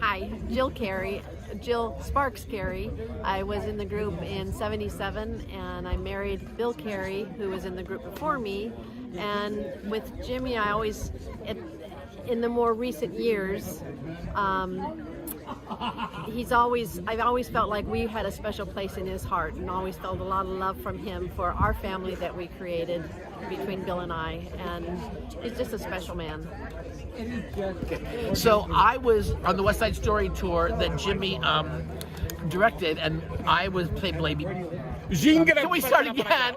Hi, Jill Sparks Carey. I was in the group in '77, and I married Bill Carey, who was in the group before me. And with Jimmy, in the more recent years, I've always felt like we had a special place in his heart, and always felt a lot of love from him for our family that we created between Bill and I. And he's just a special man. So I was on the West Side Story tour that Jimmy directed, and I was playing Baby. Can we start again?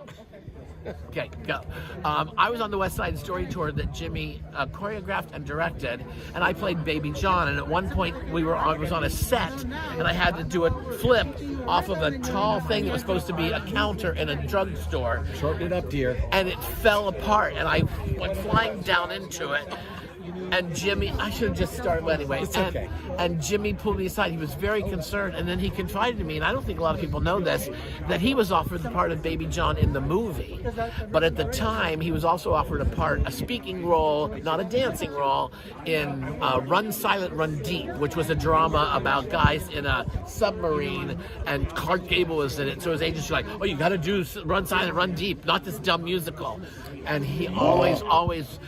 Okay, go. I was on the West Side Story tour that Jimmy choreographed and directed, and I played Baby John. And at one point, I was on a set, and I had to do a flip off of a tall thing that was supposed to be a counter in a drugstore. Shorten it up, dear. And it fell apart, and I went flying down into it. And Jimmy, I should have just started anyway. It's okay. And Jimmy pulled me aside. He was very concerned, and then he confided to me, and I don't think a lot of people know this, that he was offered the part of Baby John in the movie. But at the time, he was also offered a speaking role, not a dancing role, in Run Silent, Run Deep, which was a drama about guys in a submarine, and Clark Gable was in it. So his agents were like, "Oh, you got to do Run Silent, Run Deep, not this dumb musical." And he always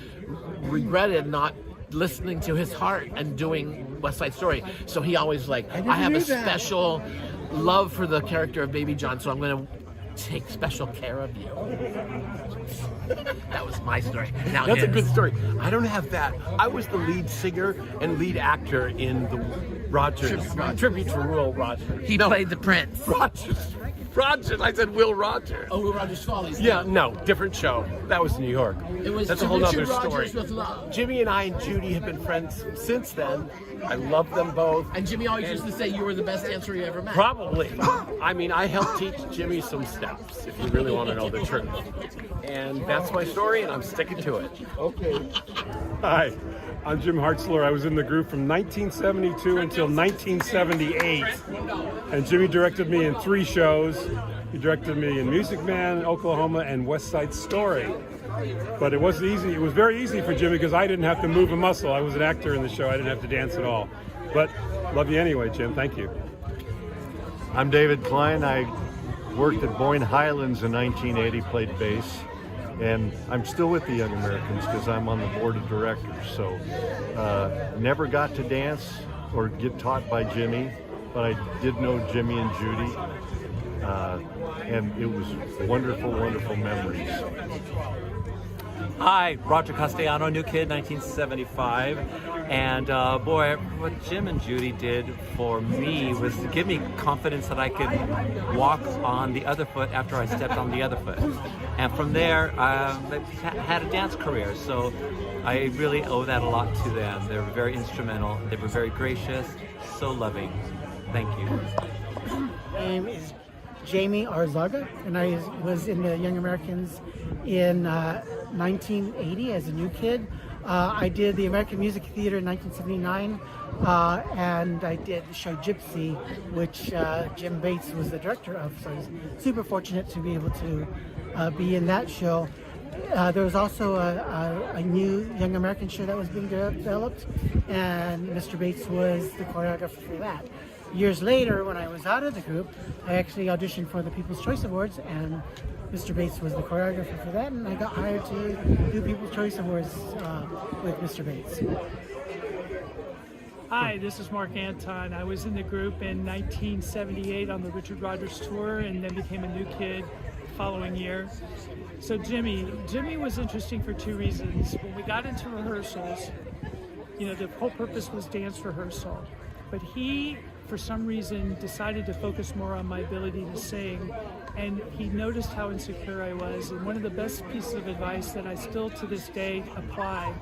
regretted not listening to his heart and doing West Side Story. So he always I have a special love for the character of Baby John, so I'm going to take special care of you. That was my story. Now That's a good story. I don't have that. I was the lead singer and lead actor in the Rogers Tribute to Will Rogers. He played the Prince. Rogers. I said Will Rogers. Oh, Will Rogers Follies. Yeah, no, different show. That was New York. That's a whole other story. With love. Jimmy and I and Judy have been friends since then. I love them both. And Jimmy always used to say you were the best dancer you ever met. Probably. I mean, I helped teach Jimmy some steps, if you really want to know the truth. And that's my story, and I'm sticking to it. Okay. Hi, I'm Jim Hartzler. I was in the group from 1972 until 1978. And Jimmy directed me in 3 shows. He directed me in Music Man, Oklahoma, and West Side Story. But it wasn't easy. It was very easy for Jimmy because I didn't have to move a muscle. I was an actor in the show. I didn't have to dance at all. But love you anyway, Jim. Thank you. I'm David Klein. I worked at Boyne Highlands in 1980, played bass. And I'm still with the Young Americans because I'm on the board of directors. So never got to dance or get taught by Jimmy, but I did know Jimmy and Judy. And it was wonderful, wonderful memories. Hi, Roger Castellano, New Kid, 1975. And boy, what Jim and Judy did for me was to give me confidence that I could walk on the other foot after I stepped on the other foot. And from there, I had a dance career. So I really owe that a lot to them. They were very instrumental. They were very gracious, so loving. Thank you. My name is Jamie Arzaga, and I was in the Young Americans in 1980 as a new kid. I did the American Music Theater in 1979, and I did the show Gypsy, which Jim Bates was the director of, so I was super fortunate to be able to be in that show. There was also a new Young American show that was being developed, and Mr. Bates was the choreographer for that. Years later, when I was out of the group, I actually auditioned for the People's Choice Awards, and Mr. Bates was the choreographer for that, and I got hired to do People's Choice Awards with Mr. Bates. Hi, this is Mark Anton. I was in the group in 1978 on the Richard Rodgers tour, and then became a new kid the following year. So Jimmy was interesting for 2 reasons. When we got into rehearsals, the whole purpose was dance rehearsal, but he, for some reason, decided to focus more on my ability to sing, and he noticed how insecure I was. And one of the best pieces of advice that I still to this day apply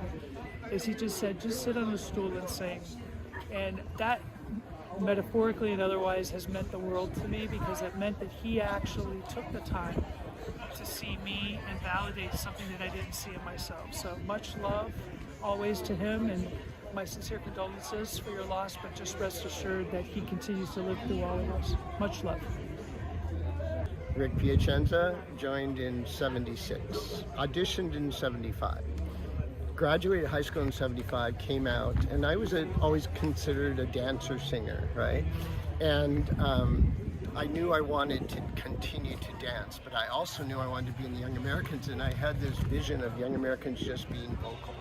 is he just said, just sit on a stool and sing. And that, metaphorically and otherwise, has meant the world to me, because it meant that he actually took the time to see me and validate something that I didn't see in myself. So much love always to him, and my sincere condolences for your loss, but just rest assured that he continues to live through all of us. Much love. Rick Piacenza, joined in 76, auditioned in 75. graduated high school in 75, came out, and I was always considered a dancer singer, right? And I knew I wanted to continue to dance, but I also knew I wanted to be in the Young Americans, and I had this vision of Young Americans just being vocal.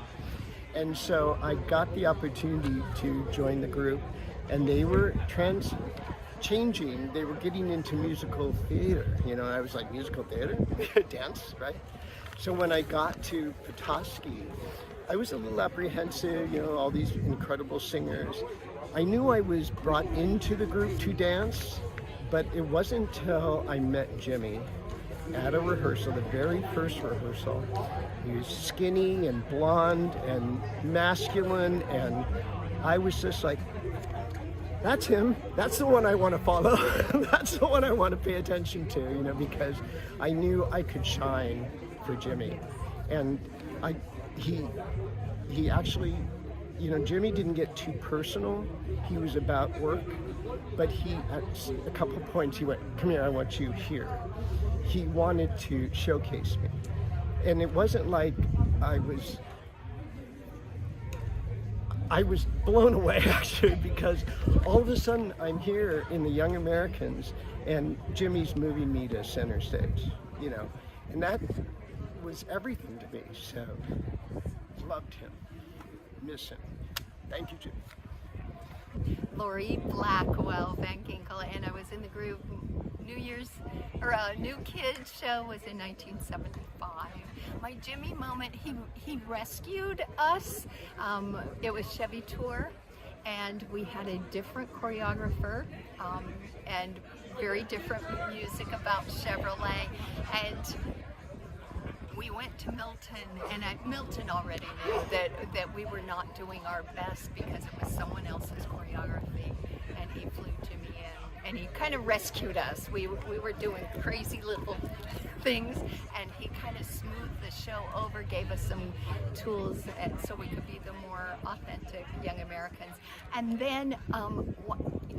And so I got the opportunity to join the group, and they were changing. They were getting into musical theater, you know, and I was like, musical theater? Dance, right? So when I got to Petoskey, I was a little apprehensive, you know, all these incredible singers. I knew I was brought into the group to dance, but it wasn't until I met Jimmy at a rehearsal, the very first rehearsal. He was skinny and blonde and masculine, and I was just like, that's him. That's the one I want to follow. That's the one I want to pay attention to, you know, because I knew I could shine for Jimmy. And he actually, you know, Jimmy didn't get too personal. He was about work, but he, at a couple of points, he went, come here, I want you here. He wanted to showcase me. And it wasn't like I was blown away, actually, because all of a sudden I'm here in the Young Americans and Jimmy's moving me to center stage, you know, and that was everything to me. So loved him, miss him. Thank you, Jimmy. Lori Blackwell Van Ginkel, and I was in the group. New Kids show was in 1975. My Jimmy moment, he rescued us. It was Chevy Tour, and we had a different choreographer and very different music about Chevrolet. And we went to Milton, and Milton already knew that we were not doing our best because it was someone else's choreography, and he flew Jimmy in, and he kind of rescued us. We were doing crazy little things, and he kind of smoothed the show over, gave us some tools so we could be the more authentic Young Americans. And then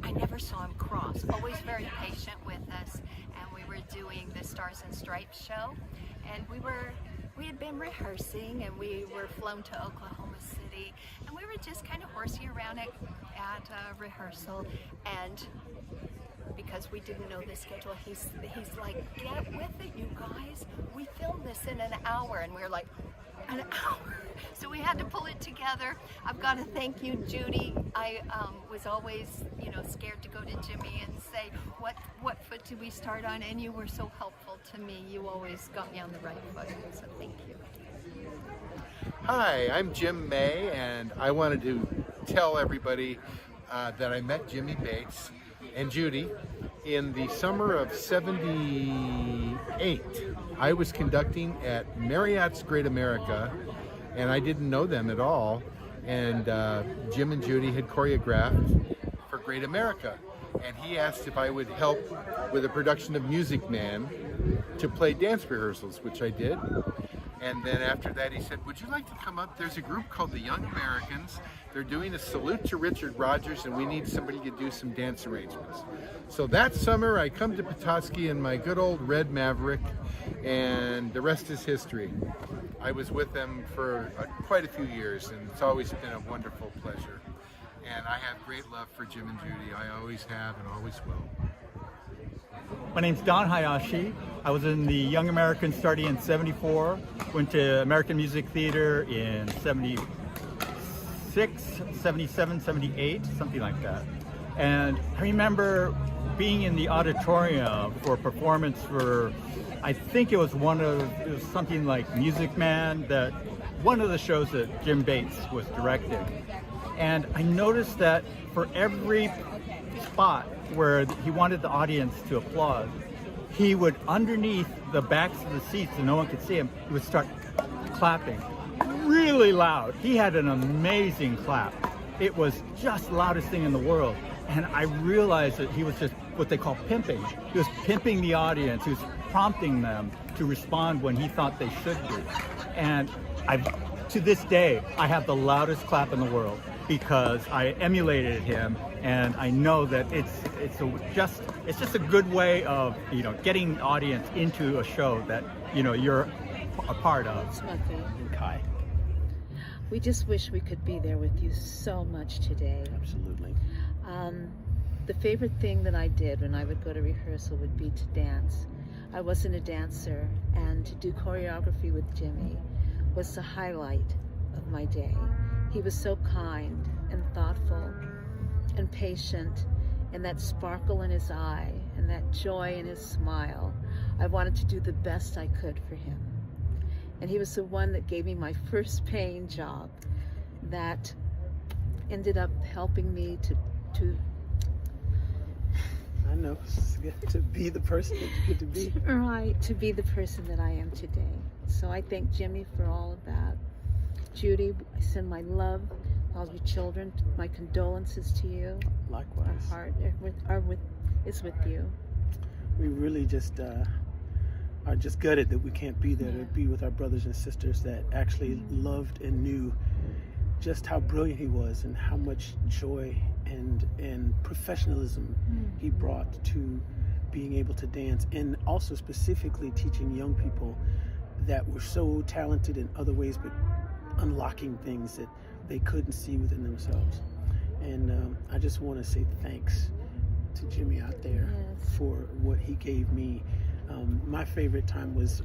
I never saw him cross, always very patient with us, and we were doing the Stars and Stripes show, and we had been rehearsing, and we were flown to Oklahoma City, and we were just kind of horsing around at rehearsal, and because we didn't know the schedule, he's like, get with it, you guys. We filmed this in an hour, and we were like, an hour? So we had to pull it together. I've got to thank you, Judy. I was always, you know, scared to go to Jimmy and say, what foot do we start on? And you were so helpful to me. You always got me on the right foot, so thank you. Hi, I'm Jim May, and I wanted to tell everybody that I met Jimmy Bates and Judy in the summer of '78. I was conducting at Marriott's Great America, and I didn't know them at all. And Jim and Judy had choreographed for Great America, and he asked if I would help with a production of Music Man to play dance rehearsals, which I did. And then after that he said, would you like to come up? There's a group called the Young Americans. They're doing a salute to Richard Rodgers, and we need somebody to do some dance arrangements. So that summer I come to Petoskey in my good old red Maverick, and the rest is history. I was with them for quite a few years, and it's always been a wonderful pleasure. And I have great love for Jim and Judy. I always have and always will. My name's Don Hayashi. I was in the Young Americans starting in '74, went to American Music Theater in '76, '77, '78, something like that. And I remember being in the auditorium for a performance for, I think it was something like Music Man, that one of the shows that Jim Bates was directing. And I noticed that for every spot where he wanted the audience to applaud, he would, underneath the backs of the seats so no one could see him, he would start clapping really loud. He had an amazing clap. It was just the loudest thing in the world. And I realized that he was just what they call pimping. He was pimping the audience. He was prompting them to respond when he thought they should be. And to this day, I have the loudest clap in the world because I emulated him, and I know that it's just a good way of, you know, getting the audience into a show that, you know, you're a part of. Kai. We just wish we could be there with you so much today. Absolutely. The favorite thing that I did when I would go to rehearsal would be to dance. I wasn't a dancer, and to do choreography with Jimmy was the highlight of my day. He was so kind and thoughtful and patient, and that sparkle in his eye and that joy in his smile. I wanted to do the best I could for him. And he was the one that gave me my first paying job that ended up helping me to I know, to be the person that you get to be. Right, to be the person that I am today. So I thank Jimmy for all of that. Judy, I send my love, all your children, my condolences to you. Likewise. Our heart is with you. We really just are just gutted that we can't be there to be with our brothers and sisters that actually loved and knew just how brilliant he was and how much joy and professionalism he brought to being able to dance, and also specifically teaching young people that were so talented in other ways but unlocking things that they couldn't see within themselves. And I just want to say thanks to Jimmy out there for what he gave me. My favorite time was,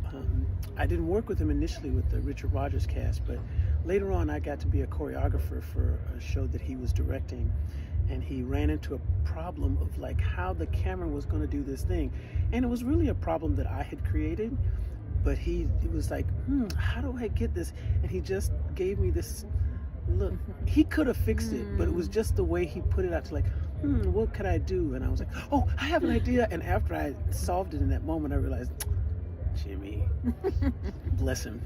I didn't work with him initially with the Richard Rodgers cast, but later on I got to be a choreographer for a show that he was directing, and he ran into a problem of like how the camera was going to do this thing. And it was really a problem that I had created, but he was like, how do I get this? And he just gave me this look. He could have fixed it, but it was just the way he put it out to like, what could I do? And I was like, oh, I have an idea. And after I solved it in that moment, I realized, Jimmy, bless him.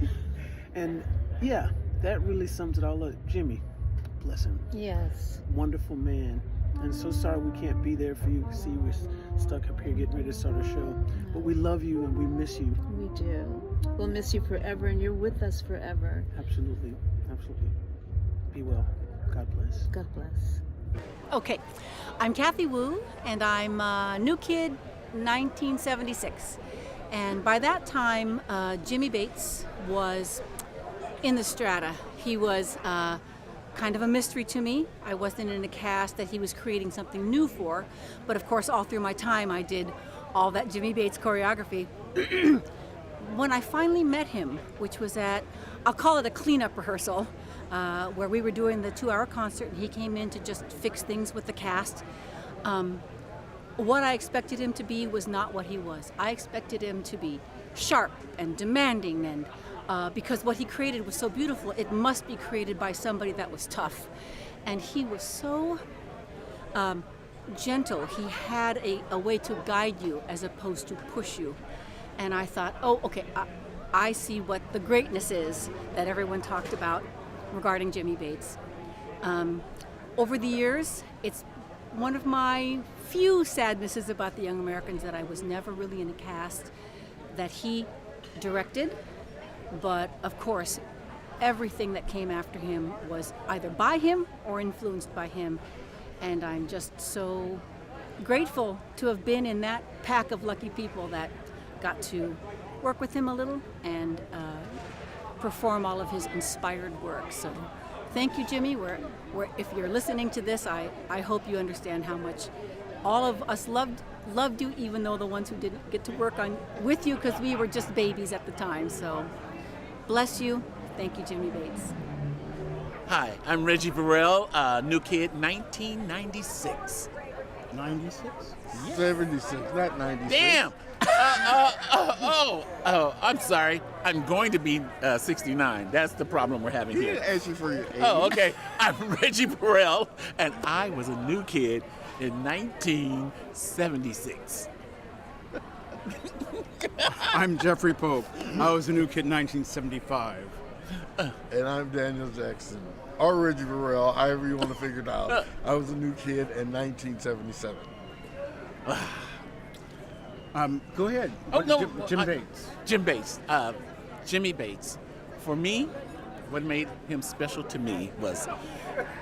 And yeah, that really sums it all up. Jimmy, bless him. Yes. Wonderful man. And so sorry we can't be there for you. See, we're stuck up here getting ready to start our show. But we love you and we miss you. We do. We'll miss you forever, and you're with us forever. Absolutely. Absolutely. Be well. God bless. God bless. Okay, I'm Kathy Wu, and I'm a new kid, 1976. And by that time, Jimmy Bates was in the strata. He was kind of a mystery to me. I wasn't in a cast that he was creating something new for, but of course all through my time I did all that Jimmy Bates choreography. When I finally met him, which was at, I'll call it a cleanup rehearsal, where we were doing the 2-hour concert and he came in to just fix things with the cast. What I expected him to be was not what he was. I expected him to be sharp and demanding, and because what he created was so beautiful, it must be created by somebody that was tough. And he was so gentle. He had a way to guide you as opposed to push you. And I thought, oh, okay, I see what the greatness is that everyone talked about regarding Jimmy Bates. Over the years, it's one of my few sadnesses about the Young Americans that I was never really in a cast that he directed, but of course everything that came after him was either by him or influenced by him, and I'm just so grateful to have been in that pack of lucky people that got to work with him a little and perform all of his inspired work. So thank you, Jimmy. If you're listening to this, I hope you understand how much all of us loved you, even though the ones who didn't get to work with you because we were just babies at the time. So bless you. Thank you, Jimmy Bates. Hi, I'm Reggie Burrell, new kid, 1996. 96? 76, not 96. Damn! I'm sorry. I'm going to be 69. That's the problem we're having here. He didn't ask you for your age. Oh, okay. I'm Reggie Burrell, and I was a new kid in 1976. I'm Jeffrey Pope. I was a new kid in 1975. And I'm Daniel Jackson. Or Reggie Burrell, however you want to figure it out. I was a new kid in 1977. Go ahead. Oh, no. Jim Bates. Jim Bates. Jimmy Bates. For me, what made him special to me was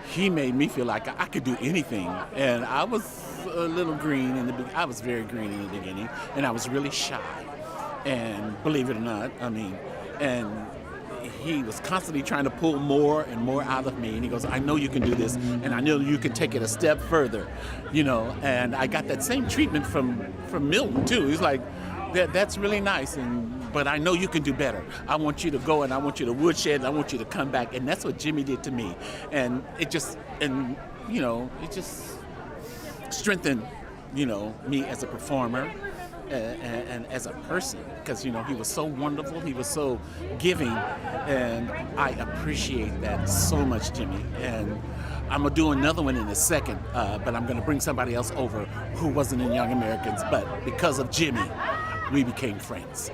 he made me feel like I could do anything. And I was a little green in the beginning. I was very green in the beginning, and I was really shy. And believe it or not, and he was constantly trying to pull more and more out of me. And he goes, I know you can do this, and I know you can take it a step further, you know. And I got that same treatment from Milton, too. He's like, that's really nice, but I know you can do better. I want you to go, and I want you to woodshed, and I want you to come back. And that's what Jimmy did to me. And it just strengthened, you know, me as a performer and as a person, because, you know, he was so wonderful, he was so giving, and I appreciate that so much, Jimmy. And I'm gonna do another one in a second, but I'm gonna bring somebody else over who wasn't in Young Americans, but because of Jimmy, we became friends.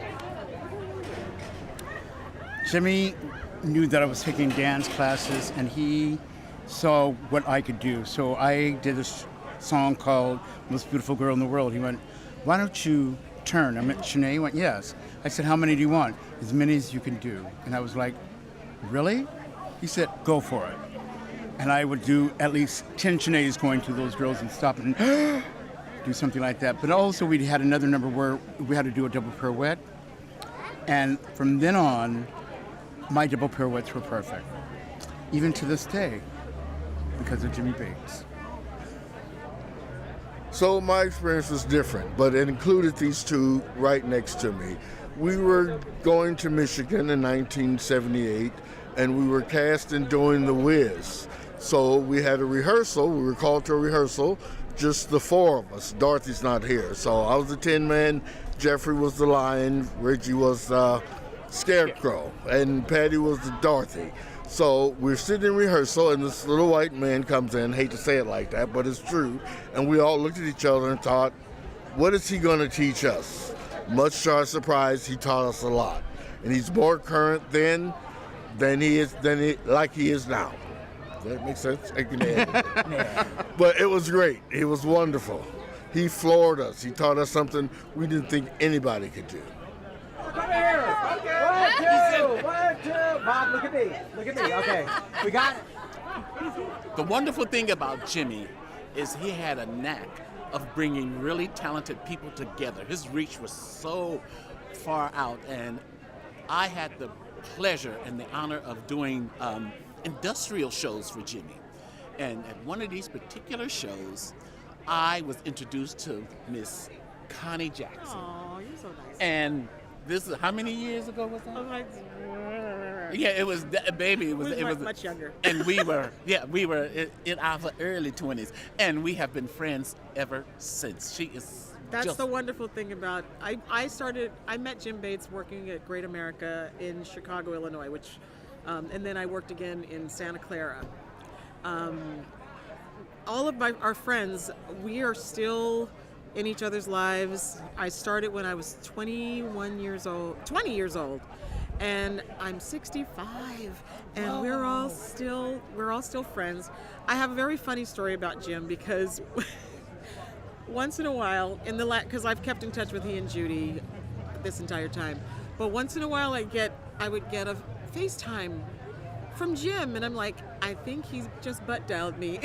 Jimmy knew that I was taking dance classes, and he saw what I could do. So I did this song called Most Beautiful Girl in the World. He went, why don't you turn? I met Shanae. He went, yes. I said, how many do you want? As many as you can do. And I was like, really? He said, go for it. And I would do at least 10 Shanaes going to those girls and stop and do something like that. But also we had another number where we had to do a double pirouette. And from then on, my double pirouettes were perfect. Even to this day, because of Jimmy Bates. So my experience was different, but it included these two right next to me. We were going to Michigan in 1978, and we were cast in doing The Wiz. So we had a rehearsal. We were called to a rehearsal, just the four of us. Dorothy's not here. So I was the Tin Man, Jeffrey was the Lion, Reggie was Scarecrow, and Patty was the Dorothy. So we're sitting in rehearsal, and this little white man comes in. Hate to say it like that, but it's true. And we all looked at each other and thought, what is he going to teach us? Much to our surprise, he taught us a lot. And he's more current then than he is now. Does that make sense? But it was great. It was wonderful. He floored us. He taught us something we didn't think anybody could do. Come here. Okay. 1, 2. Bob, look at me. Look at me. Okay. We got it. The wonderful thing about Jimmy is he had a knack of bringing really talented people together. His reach was so far out, and I had the pleasure and the honor of doing industrial shows for Jimmy. And at one of these particular shows, I was introduced to Miss Connie Jackson. Oh, you're so nice. And this is how many years ago was that? Yeah, it was baby. It was much younger. And we were in our early 20s, and we have been friends ever since. She is. That's the wonderful thing about I met Jim Bates working at Great America in Chicago, Illinois, which, and then I worked again in Santa Clara. All of our friends, we are still in each other's lives. I started when I was 20 years old, and I'm 65, and Whoa. we're all still friends. I have a very funny story about Jim because once in a while, because I've kept in touch with he and Judy this entire time, but once in a while I would get a FaceTime from Jim, and I'm like, I think he's just butt dialed me.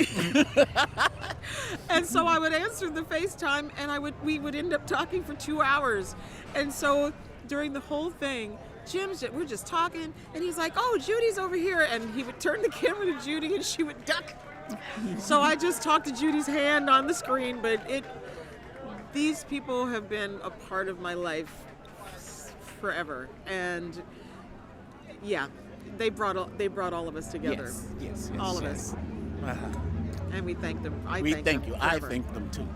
And so I would answer the FaceTime, and we would end up talking for 2 hours. And so during the whole thing, we're just talking, and he's like, oh, Judy's over here, and he would turn the camera to Judy, and she would duck. So I just talked to Judy's hand on the screen, but these people have been a part of my life forever, and yeah, they brought all of us together. Yes. All of us. And we thank them. I thank you. them I forever. thank them too.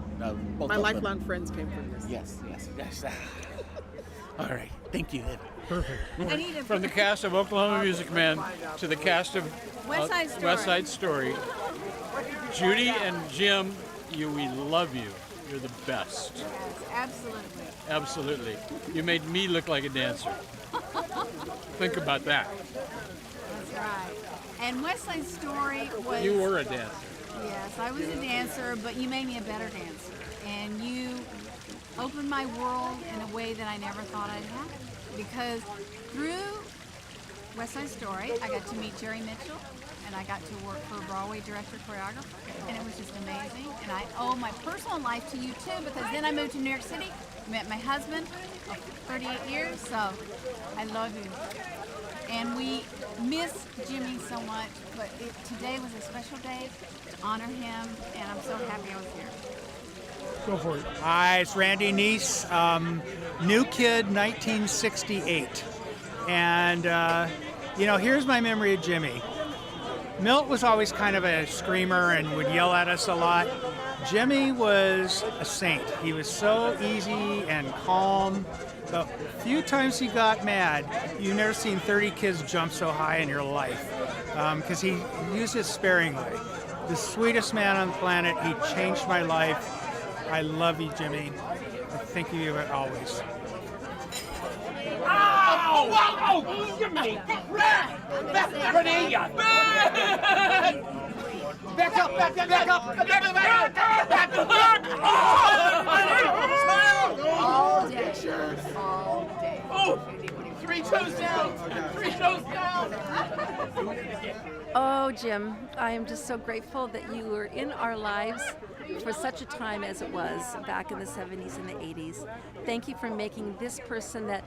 My lifelong friends came from this. Yes. All right. Thank you. Perfect. Anita. From the cast of Oklahoma Music Man to the cast of West Side Story. West Side Story. Judy and Jim, we love you. You're the best. Yes, absolutely. Absolutely. You made me look like a dancer. Think about that. That's right. And West Side Story was... You were a dancer. Yes, I was a dancer, but you made me a better dancer. And you opened my world in a way that I never thought I'd have. Because through West Side Story, I got to meet Jerry Mitchell, and I got to work for a Broadway director choreographer, and it was just amazing. And I owe my personal life to you too, because then I moved to New York City, met my husband of 38 years, so I love you. And we miss Jimmy so much, but today was a special day to honor him, and I'm so happy I was here. Go for it. Hi, it's Randy Neese, new kid, 1968. And, here's my memory of Jimmy. Milt was always kind of a screamer and would yell at us a lot. Jimmy was a saint. He was so easy and calm. The few times he got mad, you've never seen 30 kids jump so high in your life, because he used it sparingly. The sweetest man on the planet. He changed my life. I love you, Jimmy. I think of you always. Ow! Whoa! Jimmy! Cornelia! Back up! All day. Oh! 3 toes down! 3 toes down! Oh, Jim, I am just so grateful that you were in our lives for such a time as it was back in the 70s and the 80s. Thank you for making this person that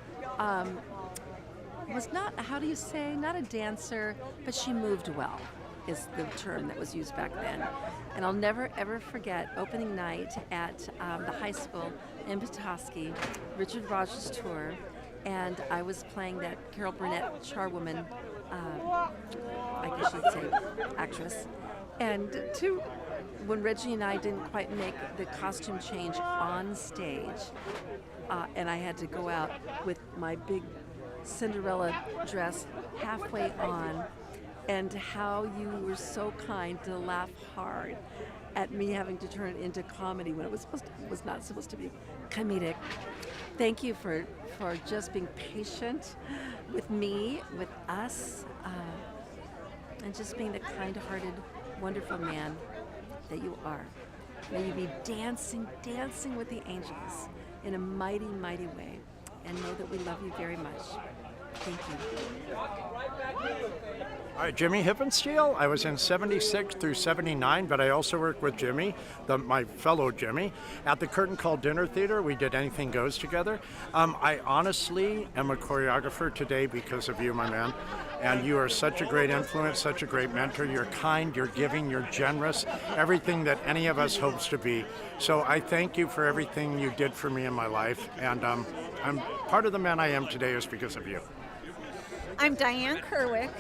was not, not a dancer, but she moved well, is the term that was used back then. And I'll never, ever forget opening night at the high school in Petoskey, Richard Rogers Tour, and I was playing that Carol Burnett charwoman, I guess you'd say, actress. And when Reggie and I didn't quite make the costume change on stage, and I had to go out with my big Cinderella dress halfway on, and how you were so kind to laugh hard at me having to turn it into comedy when it was not supposed to be comedic. Thank you for just being patient with me, with us, and just being the kind-hearted, wonderful man that you are. May you be dancing with the angels in a mighty, mighty way, and know that we love you very much. Thank you. All right, Jimmy Hippensteel. I was in 76 through 79, but I also worked with Jimmy, my fellow Jimmy, at the Curtain Call Dinner Theater. We did Anything Goes together. I honestly am a choreographer today because of you, my man. And you are such a great influence, such a great mentor. You're kind, you're giving, you're generous, everything that any of us hopes to be. So I thank you for everything you did for me in my life. And I'm part of the man I am today is because of you. I'm Diane Kerwick,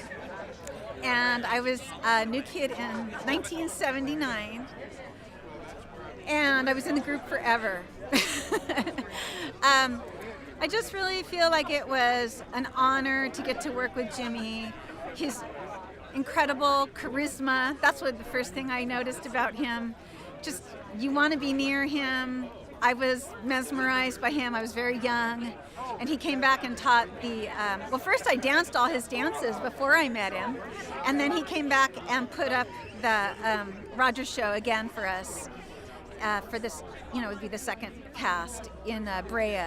and I was a new kid in 1979, and I was in the group forever. I just really feel like it was an honor to get to work with Jimmy. His incredible charisma, that's what the first thing I noticed about him. Just, you want to be near him. I was mesmerized by him. I was very young, and he came back and taught well, first I danced all his dances before I met him, and then he came back and put up the Rogers show again for us, for this, it would be the second cast in Brea,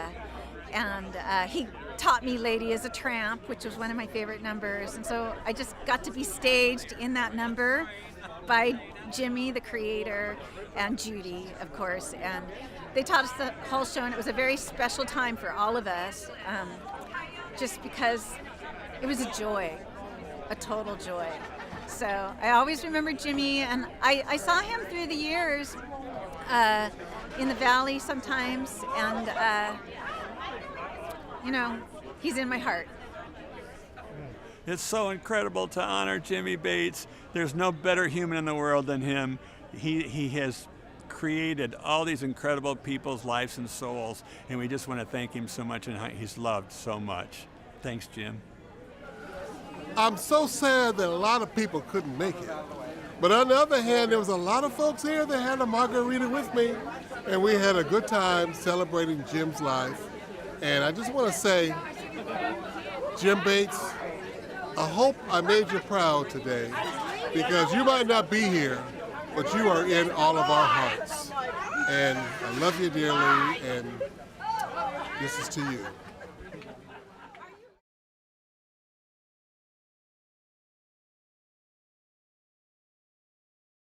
and he taught me Lady as a Tramp, which was one of my favorite numbers, and so I just got to be staged in that number by Jimmy, the creator, and Judy, of course, and they taught us the whole show, and it was a very special time for all of us, just because it was a joy, a total joy. So I always remember Jimmy, and I saw him through the years in the Valley sometimes, and he's in my heart. It's so incredible to honor Jimmy Bates. There's no better human in the world than him. He has created all these incredible people's lives and souls, and we just want to thank him so much, and he's loved so much. Thanks, Jim. I'm so sad that a lot of people couldn't make it. But on the other hand, there was a lot of folks here that had a margarita with me, and we had a good time celebrating Jim's life. And I just want to say, Jim Bates, I hope I made you proud today, because you might not be here, but you are in all of our hearts. And I love you dearly, and this is to you.